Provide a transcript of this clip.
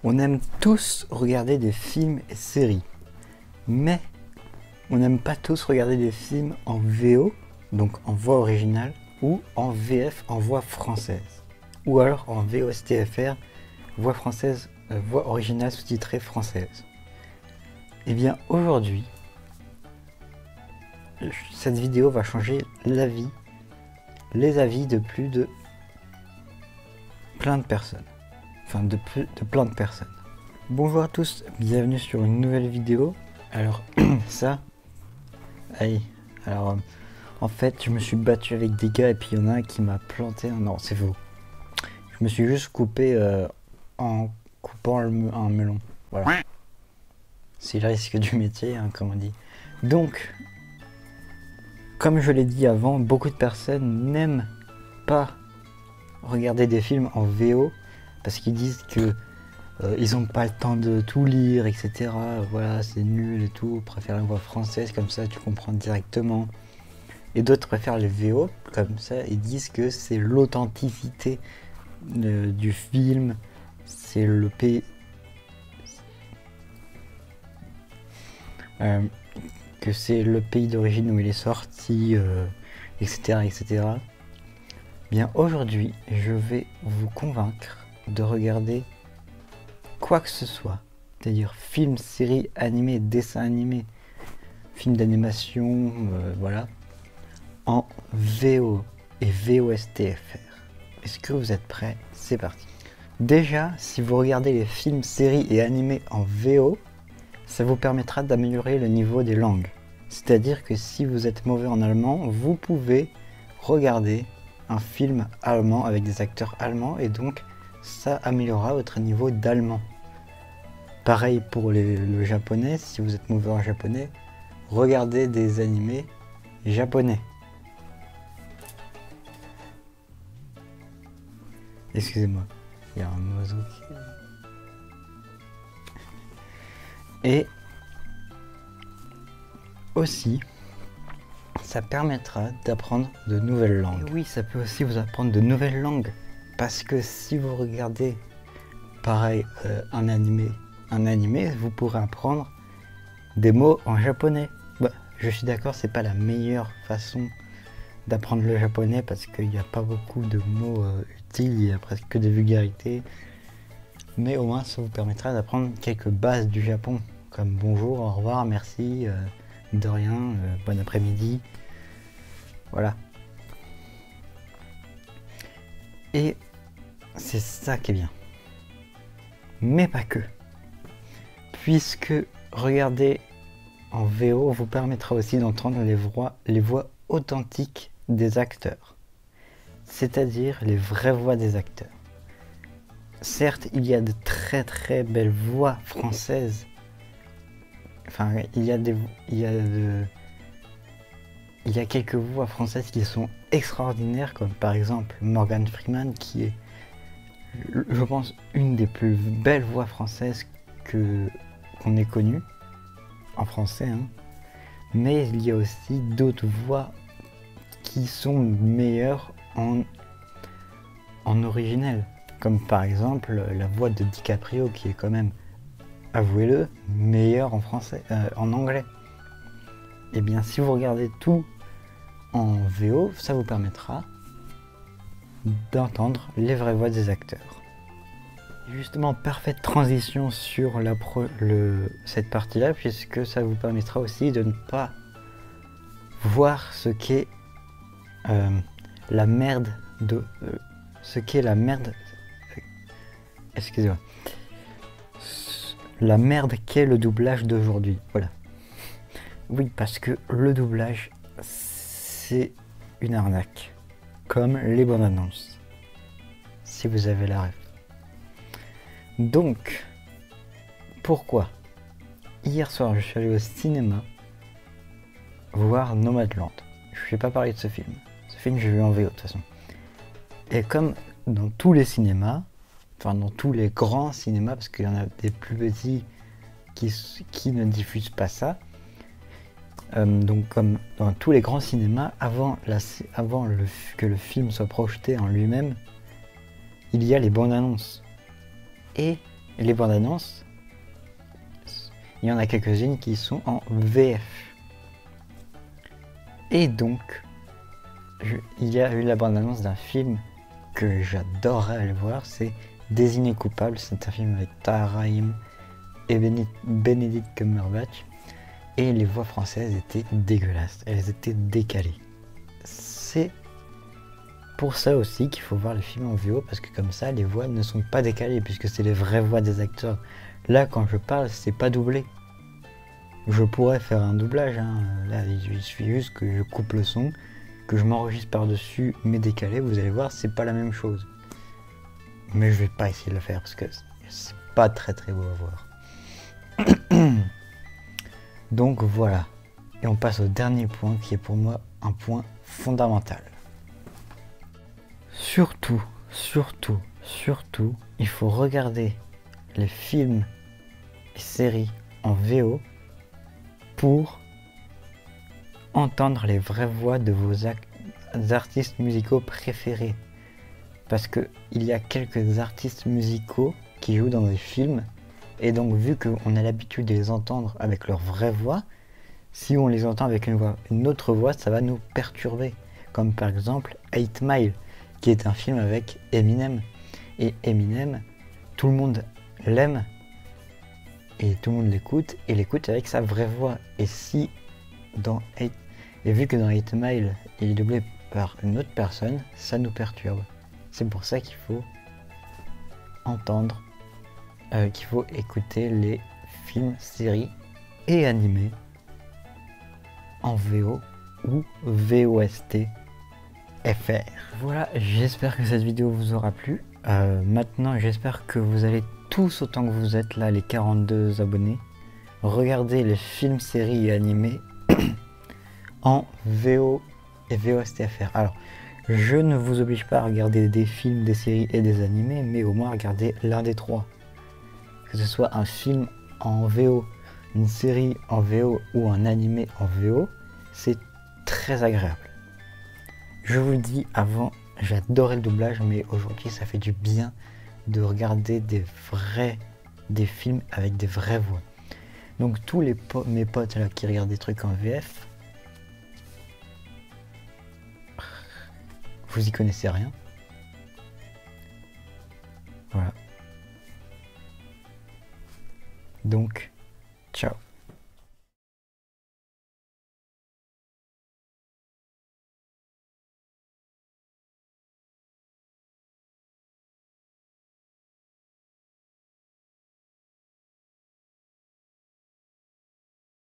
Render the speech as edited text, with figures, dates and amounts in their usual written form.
On aime tous regarder des films et séries, mais on n'aime pas tous regarder des films en VO, donc en voix originale, ou en VF, en voix française, ou alors en VOSTFR, voix française, voix originale sous-titrée française. Et bien aujourd'hui, cette vidéo va changer les avis de plus de plein de personnes. Enfin de plein de personnes. Bonjour à tous, bienvenue sur une nouvelle vidéo. Alors ça, allez, alors en fait je me suis battu avec des gars et puis il y en a un qui m'a planté. Non, c'est faux. Je me suis juste coupé en coupant un melon. Voilà. C'est le risque du métier, hein, comme on dit. Donc, comme je l'ai dit avant, beaucoup de personnes n'aiment pas regarder des films en VO parce qu'ils disent que ils n'ont pas le temps de tout lire, etc. Voilà, c'est nul et tout. Préfèrent la voix française, comme ça tu comprends directement. Et d'autres préfèrent les VO, comme ça, et disent que c'est l'authenticité du film, c'est le pays. Que c'est le pays d'origine où il est sorti, etc., etc. Bien, aujourd'hui, je vais vous convaincre de regarder quoi que ce soit, c'est-à-dire film, série, animé, dessin animé, film d'animation, voilà, en VO et VOSTFR. Est-ce que vous êtes prêts? C'est parti. Déjà, si vous regardez les films, séries et animés en VO, ça vous permettra d'améliorer le niveau des langues. C'est-à-dire que si vous êtes mauvais en allemand, vous pouvez regarder un film allemand avec des acteurs allemands et donc ça améliorera votre niveau d'allemand. Pareil pour le japonais, si vous êtes mauvais en japonais, regardez des animés japonais. Excusez-moi, il y a un oiseau qui... Et aussi, ça permettra d'apprendre de nouvelles langues. Et oui, ça peut aussi vous apprendre de nouvelles langues. Parce que si vous regardez, pareil, un animé, vous pourrez apprendre des mots en japonais. Bah, je suis d'accord, c'est pas la meilleure façon d'apprendre le japonais parce qu'il n'y a pas beaucoup de mots utiles, il y a presque que des vulgarités. Mais au moins, ça vous permettra d'apprendre quelques bases du Japon. Comme bonjour, au revoir, merci, de rien, bon après-midi. Voilà. Et c'est ça qui est bien. Mais pas que. Puisque regarder en VO vous permettra aussi d'entendre les voix authentiques des acteurs. C'est-à-dire les vraies voix des acteurs. Certes, il y a de très très belles voix françaises. Enfin, il y a quelques voix françaises qui sont extraordinaires, comme par exemple Morgan Freeman, qui est, je pense, une des plus belles voix françaises qu'on ait connues, en français, hein. Mais il y a aussi d'autres voix qui sont meilleures en originel, comme par exemple la voix de DiCaprio, qui est quand même, avouez-le, meilleur en français, en anglais. Et bien si vous regardez tout en VO, ça vous permettra d'entendre les vraies voix des acteurs. Justement, parfaite transition sur cette partie-là, puisque ça vous permettra aussi de ne pas voir ce qu'est la merde excusez-moi. La merde qu'est le doublage d'aujourd'hui, voilà. Oui, parce que le doublage, c'est une arnaque. Comme les bandes annonces. Si vous avez la rêve. Donc, pourquoi? Hier soir, je suis allé au cinéma voir Nomadland. Je ne vais pas parler de ce film. Ce film, j'ai vu en VO de toute façon. Et comme dans tous les cinémas, enfin dans tous les grands cinémas, parce qu'il y en a des plus petits qui ne diffusent pas ça, donc comme dans tous les grands cinémas, avant que le film soit projeté en lui-même, il y a les bandes annonces. Et les bandes annonces, il y en a quelques-unes qui sont en VF. Et donc, il y a eu la bande annonce d'un film que j'adorerais aller voir, c'est Désigné coupable. C'est un film avec Tahar Rahim et Benedict Cumberbatch. Et les voix françaises étaient dégueulasses, elles étaient décalées. C'est pour ça aussi qu'il faut voir les films en VO, parce que comme ça les voix ne sont pas décalées, puisque c'est les vraies voix des acteurs. Là quand je parle, c'est pas doublé. Je pourrais faire un doublage, hein. Là il suffit juste que je coupe le son, que je m'enregistre par-dessus mais décalé, vous allez voir, c'est pas la même chose. Mais je vais pas essayer de le faire parce que c'est pas très beau à voir. Donc voilà. Et on passe au dernier point qui est pour moi un point fondamental. Surtout, il faut regarder les films et séries en VO pour entendre les vraies voix de vos artistes musicaux préférés. Parce que il y a quelques artistes musicaux qui jouent dans des films, et donc vu qu'on a l'habitude de les entendre avec leur vraie voix, si on les entend avec une autre voix, ça va nous perturber. Comme par exemple 8 Mile, qui est un film avec Eminem. Et Eminem, tout le monde l'aime, et tout le monde l'écoute, et l'écoute avec sa vraie voix. Et si et vu que dans 8 Mile, il est doublé par une autre personne, ça nous perturbe. C'est pour ça qu'il faut entendre, qu'il faut écouter les films, séries et animés en VO ou VOST FR. Voilà, j'espère que cette vidéo vous aura plu. Maintenant, j'espère que vous allez tous, autant que vous êtes là, les 42 abonnés, regarder les films, séries et animés en VO et VOST FR. Alors, je ne vous oblige pas à regarder des films, des séries et des animés, mais au moins regarder l'un des trois. Que ce soit un film en VO, une série en VO ou un animé en VO, c'est très agréable. Je vous le dis avant, j'adorais le doublage, mais aujourd'hui ça fait du bien de regarder des films avec des vraies voix. Donc tous mes potes là qui regardent des trucs en VF, vous y connaissez rien. Voilà. Donc